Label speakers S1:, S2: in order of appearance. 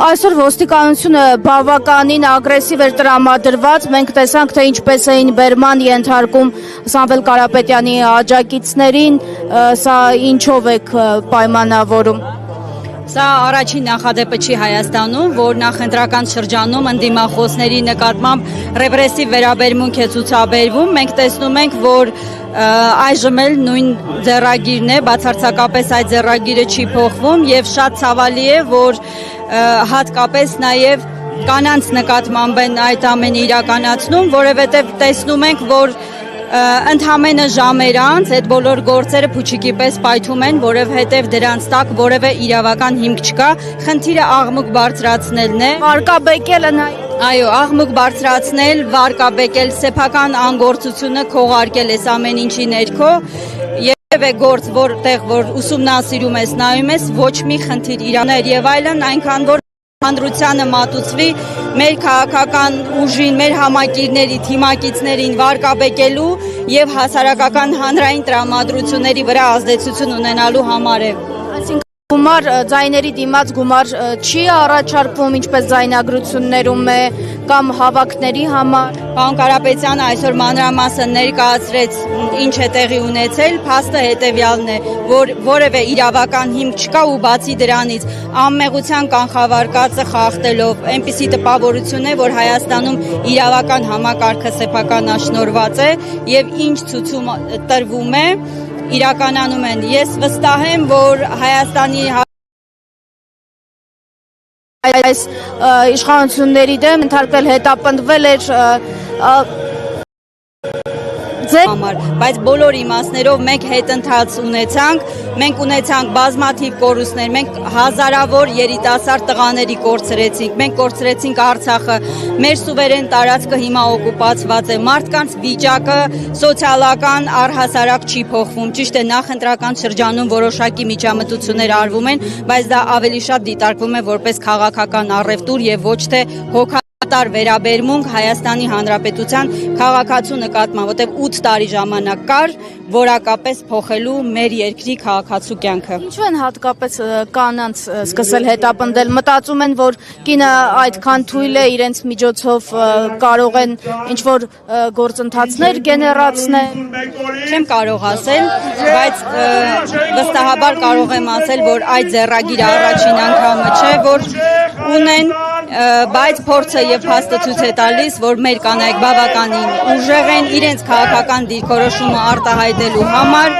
S1: Այսօր ոստիկանությունը բավականին ագրեսիվ էր տրամադրված, մենք տեսանք, թե ինչպես էին բերման ենթարկում Սամվել Կարապետյանի աջակիցներին, սա ինչով եք պայմանավորում։
S2: Սա առաջին նախադեպը չի Հայաստանում, որ նախընտրական շրջանում ընդդիմախոսների նկատմամբ ռեպրեսիվ վերաբերմունք է ցուցաբերվում։ Մենք տեսնում ենք, որ այժմ էլ նույն ձեռագիրն է, բացարձակապես այդ ձեռագիրը չի փոխվում եւ շատ ցավալի է, որ հատկապես նաեւ կանանց նկատմամբ են այդ ամենը իրականացնում, որովհետեւ տեսնում ենք, որ ընդհանրապես ժամեր անց այդ բոլոր գործերը փուչիկի պես պայթում են, որովհետև դրանց տակ որևէ իրավական հիմք չկա, խնդիրը աղմուկ բարձրացնելն է,
S1: Վարկաբեկելը
S2: այո, աղմուկ բարձրացնել, վարկաբեկել, սեփական անգործությունը քողարկել այս ամեն ինչի ներքո, եւ է գործ, որտեղ որ ուսումնասիրում ես, նայում ես, ոչ մի խնդիր իրաներ եւ այլն, այնքան որ Հանրությանը մատուցվի մեր քաղաքական ուժին, մեր համակիրների, թիմակիցներին վարկաբեկելու եւ հասարակական հանրային տրամադրությունների վրա ազդեցություն ունենալու համար է։
S1: Այսինքն գումար ձայների դիմաց գումար չի առաջարկվում, ինչպես ձայնագրություններում է կամ հավաքների համար։
S2: Պարոն Կարապետյանը այսօր մանրամասն ներկայացրեց ինչ է տեղի ունեցել, փաստը հետևյալն է, որ որևէ իրավական հիմք չկա ու բացի դրանից անմեղության կանխավարկածը խախտելով այնպիսի տպավորություն է, որ Հայաստանում իրավական համակարգը սեփականաշնորհված է եւ ինչ ցույցում տրվում է, իրականանում են։ Ես վստահ եմ, որ Հայաստանի
S1: այս իշխանությունների դեմ ընդհանրել հետապնդվել էր
S2: համար, բայց բոլոր իմաստներով մենք հետընթաց ունեցանք, մենք ունեցանք բազմաթիվ կորուստներ, մենք հազարավոր երիտասարդ տղաների կորցրեցինք, մենք կորցրեցինք Արցախը, մեր սուվերեն տարածքը հիմա օկուպացված է, մարդկանց վիճակը սոցիալական առհասարակ չի փոխվում, ճիշտ է նախընտրական շրջանում որոշակի միջամտություններ արվում են, բայց դա ավելի շատ դիտարկվում է որպես քաղաքական առևտուր եւ ոչ թե հոգատար վերաբերմունք Հայաստանի Հանրապետության քաղաքացու նկատմամբ, որտեղ 8 տարի ժամանակ կար որակապես փոխելու մեր երկրի քաղաքացու կյանքը։
S1: Ինչու են հատկապես կանանց սկսել հետապնդել, մտածում են, որ կինը այդքան թույլ է, իրենց միջոցով կարող են ինչ-որ գործընթացներ գեներացնել։
S2: Չեմ կարող ասել, բայց վստահաբար կարող եմ ասել, որ այդ ձեռագիրը առաջին անգամը չէ, որ ունեն, բայց փորձը եւ փաստը ցույց է տալիս, որ մեր կանայք բավականին ուժեղ են իրենց քաղաքական դիրքորոշումը արտահայտելու համար,